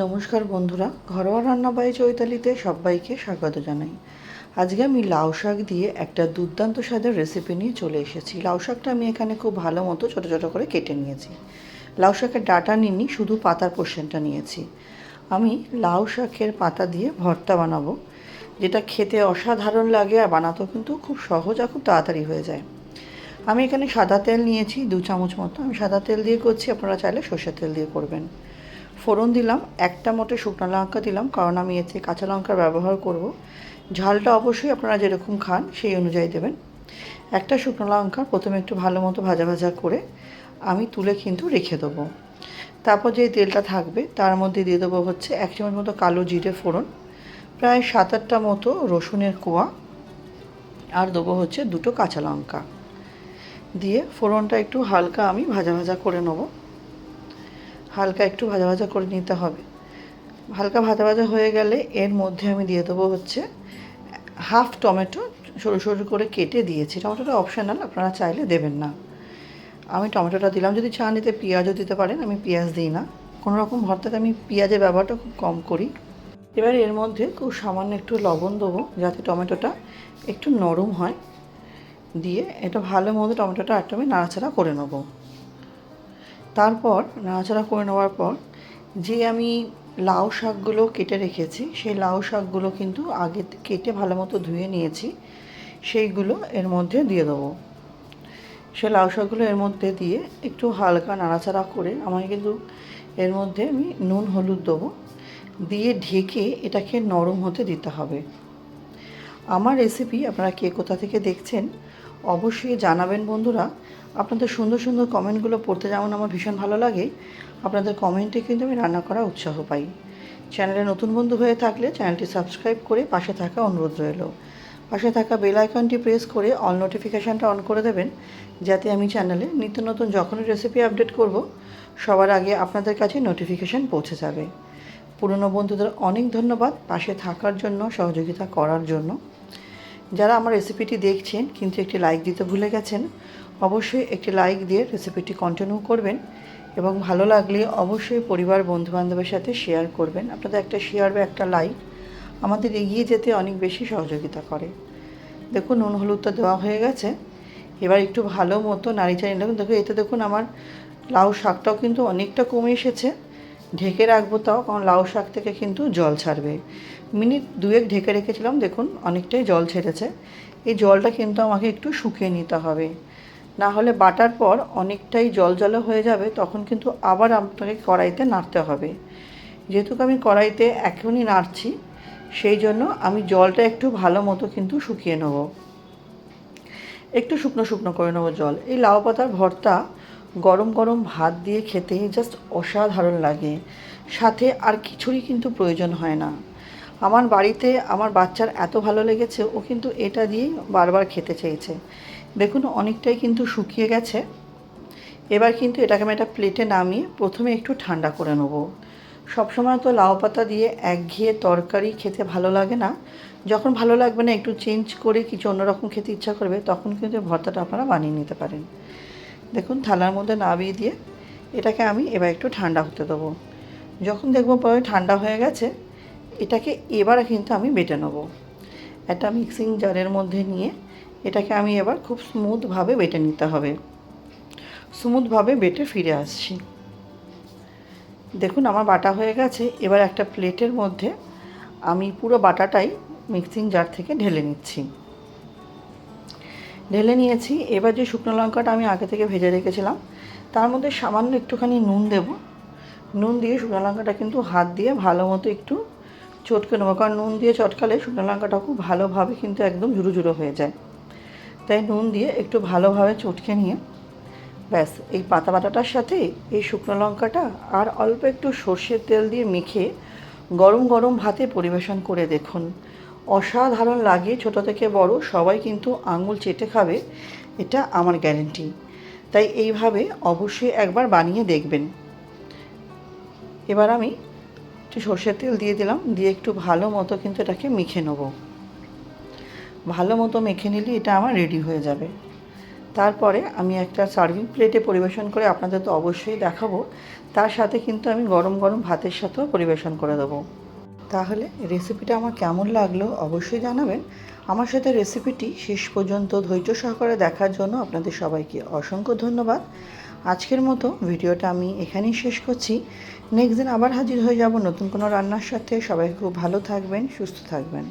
নমস্কার বন্ধুরা, ঘরোয়া রান্না বাই চৈতালিতে সবাইকে স্বাগত জানাই। আজকে আমি লাউ শাক দিয়ে একটা দুর্দান্ত স্বাদের রেসিপি নিয়ে চলে এসেছি। লাউ শাকটা আমি এখানে খুব ভালো মতো ছোটো ছোটো করে কেটে নিয়েছি। লাউ শাকের ডাঁটা নিইনি, শুধু পাতার পোর্শনটা নিয়েছি। আমি লাউ শাকের পাতা দিয়ে ভর্তা বানাবো, যেটা খেতে অসাধারণ লাগে আর বানাতেও কিন্তু খুব সহজ আর খুব তাড়াতাড়ি হয়ে যায়। আমি এখানে সাদা তেল নিয়েছি 2 চামচ মতো। আমি সাদা তেল দিয়ে করছি, আপনারা চাইলে সর্ষের তেল দিয়ে করবেন। ফোড়ন দিলাম, একটা মোটে শুকনো লঙ্কা দিলাম, কারণ আমি এতে কাঁচা লঙ্কার ব্যবহার করব। ঝালটা অবশ্যই আপনারা যেরকম খান সেই অনুযায়ী দেবেন। একটা শুকনো লঙ্কা প্রথমে একটু ভালো মতো ভাজা ভাজা করে আমি তুলে কিন্তু রেখে দেবো। তারপর যে তেলটা থাকবে তার মধ্যে দিয়ে দেবো হচ্ছে 1 চামচ মতো কালো জিরে ফোড়ন, প্রায় 7-8টা মতো রসুনের কোয়া, আর দেবো হচ্ছে 2টো কাঁচা লঙ্কা। দিয়ে ফোড়নটা একটু হালকা আমি ভাজা ভাজা করে নেবো। হালকা একটু ভাজা ভাজা করে নিতে হবে। হালকা ভাজা ভাজা হয়ে গেলে এর মধ্যে আমি দিয়ে দেবো হচ্ছে হাফ টমেটো, সরু সরু করে কেটে দিয়েছি। টমেটোটা অপশনাল, আপনারা চাইলে দেবেন না। আমি টমেটোটা দিলাম, যদি চান এতে পেঁয়াজও দিতে পারেন। আমি পেঁয়াজ দিই না, কোনো রকম ভর্তাতে আমি পেঁয়াজের ব্যবহারটা খুব কম করি। এবার এর মধ্যে খুব সামান্য একটু লবণ দেবো, যাতে টমেটোটা একটু নরম হয়। দিয়ে এটা ভালো মতো টমেটোটা একটু আমি নাড়াচাড়া করে নেবো। তারপর নাড়াচাড়া করে নেওয়ার পর যে আমি লাউ শাকগুলো কেটে রেখেছি, সেই লাউ শাকগুলো কিন্তু আগে কেটে ভালো মতো ধুয়ে নিয়েছি, সেইগুলো এর মধ্যে দিয়ে দেবো। সেই লাউ শাকগুলো এর মধ্যে দিয়ে একটু হালকা নাড়াচাড়া করে আমাকে কিন্তু এর মধ্যে আমি নুন হলুদ দেবো, দিয়ে ঢেকে এটাকে নরম হতে দিতে হবে। আমার রেসিপি আপনারা কে কোথা থেকে দেখছেন অবশ্যই জানাবেন বন্ধুরা। আপনাদের সুন্দর সুন্দর কমেন্টগুলো পড়তে যেমন আমার ভীষণ ভালো লাগে, আপনাদের কমেন্টে কিন্তু আমি রান্না করার উৎসাহ পাই। চ্যানেলে নতুন বন্ধু হয়ে থাকলে চ্যানেলটি সাবস্ক্রাইব করে পাশে থাকা অনুরোধ রইল। পাশে থাকা বেল আইকনটি প্রেস করে অল নোটিফিকেশানটা অন করে দেবেন, যাতে আমি চ্যানেলে নিত্য নতুন যখনই রেসিপি আপডেট করব সবার আগে আপনাদের কাছে নোটিফিকেশান পৌঁছে যাবে। পুরনো বন্ধুদের অনেক ধন্যবাদ পাশে থাকার জন্য, সহযোগিতা করার জন্য। যারা আমার রেসিপিটি দেখছেন কিন্তু একটি লাইক দিতে ভুলে গেছেন, অবশ্যই একটি লাইক দিয়ে রেসিপিটি কন্টিনিউ করবেন, এবং ভালো লাগলে অবশ্যই পরিবার বন্ধুবান্ধবের সাথে শেয়ার করবেন। আপনাদের একটা শেয়ার বা একটা লাইক আমাদের এগিয়ে যেতে অনেক বেশি সহযোগিতা করে। দেখুন নুন হলুদটা দেওয়া হয়ে গেছে। এবার একটু ভালো মতো নাড়িচাড়ি নেবেন। দেখুন এতে দেখুন আমার লাউ শাকটাও কিন্তু অনেকটা কমে এসেছে। ঢেকে রাখবো তাও, কারণ লাউ শাক থেকে কিন্তু জল ছাড়বে। মিনিট 2 ঢেকে রেখেছিলাম, দেখুন অনেকটাই জল ছেড়েছে। এই জলটা কিন্তু আমাকে একটু শুকিয়ে নিতে হবে, না হলে বাটার পর অনেকটাই জল জলে হয়ে যাবে, তখন কিন্তু আবার আপনাকে কড়াইতে নাড়তে হবে। যেহেতু আমি কড়াইতে এখনই নাড়ছি, সেই জন্য আমি জলটা একটু ভালো মতো কিন্তু শুকিয়ে নেব, একটু শুকনো শুকনো করে নেবো জল। এই লাউ পাতার ভর্তা গরম গরম ভাত দিয়ে খেতে জাস্ট অসাধারণ লাগে, সাথে আর কিছুরই কিন্তু প্রয়োজন হয় না। আমার বাড়িতে আমার বাচ্চার এত ভালো লেগেছে, ও কিন্তু এটা দিয়েই বারবার খেতে চেয়েছে। দেখুন অনেকটাই কিন্তু শুকিয়ে গেছে। এবার কিন্তু এটাকে আমি একটা প্লেটে নামিয়ে প্রথমে একটু ঠান্ডা করে নেব। সবসময় তো লাউ পাতা দিয়ে একঘেয়ে তরকারি খেতে ভালো লাগে না। যখন ভালো লাগবে না, একটু চেঞ্জ করে কিছু অন্যরকম খেতে ইচ্ছা করবে, তখন কিন্তু ভর্তাটা আপনারা বানিয়ে নিতে পারেন। দেখুন থালার মধ্যে নামিয়ে দিয়ে এটাকে আমি এবার একটু ঠান্ডা হতে দেবো। যখন দেখবো পরে ঠান্ডা হয়ে গেছে, এটাকে এবার কিন্তু আমি বেটে নেব। একটা মিক্সিং জারের মধ্যে নিয়ে এটাকে আমি এবার খুব স্মুথভাবে বেটে নিতে হবে। স্মুথভাবে বেটে ফিরে আসছি। দেখুন আমার বাটা হয়ে গেছে। এবার একটা প্লেটের মধ্যে আমি পুরো বাটাটাই মিক্সিং জার থেকে ঢেলে নিচ্ছি। ঢেলে নিয়েছি। এবার যে শুকনো লঙ্কাটা আমি আগে থেকে ভেজে রেখেছিলাম, তার মধ্যে সামান্য একটুখানি নুন দেব। নুন দিয়ে শুকনো লঙ্কাটা কিন্তু হাত দিয়ে ভালো মতো একটু চটকে নেবো, কারণ নুন দিয়ে চটকালে শুকনো লঙ্কাটা খুব ভালোভাবে কিন্তু একদম ঝুরো ঝুরো হয়ে যায়। তাই নুন দিয়ে একটু ভালোভাবে চটকে নিয়ে ব্যাস এই পাতা বাটাটার সাথে এই শুকনো লঙ্কাটা আর অল্প একটু সর্ষের তেল দিয়ে মেখে গরম গরম ভাতে পরিবেশন করে দেখুন, অসাধারণ লাগে। ছোটো থেকে বড় সবাই কিন্তু আঙুল চেটে খাবে, এটা আমার গ্যারেন্টি। তাই এইভাবে অবশ্যই একবার বানিয়ে দেখবেন। এবার আমি একটু সর্ষের তেল দিয়ে দিলাম, দিয়ে একটু ভালো মতো কিন্তু এটাকে মেখে নেব। ভালো মতো মেখে নিলে এটা আমার রেডি হয়ে যাবে। তারপরে আমি একটা সার্ভিং প্লেটে পরিবেশন করে আপনাদের তো অবশ্যই দেখাবো, তার সাথে কিন্তু আমি গরম গরম ভাতের সাথেও পরিবেশন করে দেবো। তাহলে রেসিপিটা আমার কেমন লাগলো অবশ্যই জানাবেন। আমার সাথে রেসিপিটি শেষ পর্যন্ত ধৈর্য সহকারে দেখার জন্য আপনাদের সবাইকে অসংখ্য ধন্যবাদ। আজকের মতো ভিডিওটা আমি এখানেই শেষ করছি। নেক্সট দিন আবার হাজির হয়ে যাব নতুন কোনো রান্নার সাথে। সবাই খুব ভালো থাকবেন, সুস্থ থাকবেন।